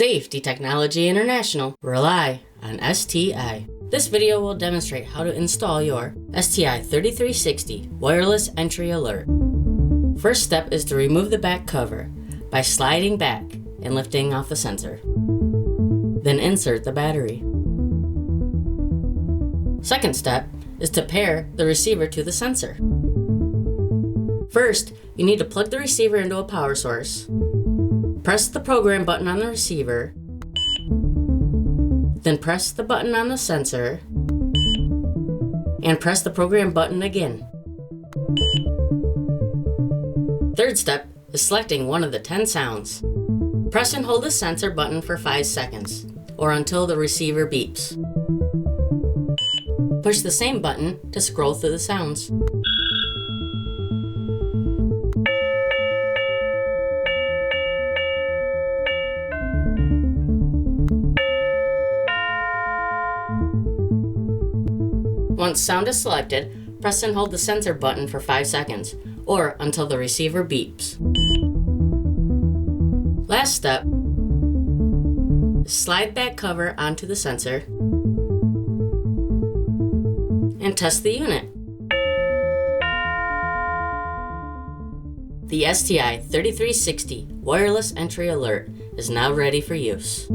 Safety Technology International. Rely on STI. This video will demonstrate how to install your STI-3360 wireless entry alert. First step is to remove the back cover by sliding back and lifting off the sensor. Then insert the battery. Second step is to pair the receiver to the sensor. First, you need to plug the receiver into a power source. Press the program button on the receiver, then press the button on the sensor, and press the program button again. Third step is selecting one of the 10 sounds. Press and hold the sensor button for 5 seconds, or until the receiver beeps. Push the same button to scroll through the sounds. Once sound is selected, press and hold the sensor button for 5 seconds, or until the receiver beeps. Last step, slide back cover onto the sensor and test the unit. The STI-3360 wireless entry alert is now ready for use.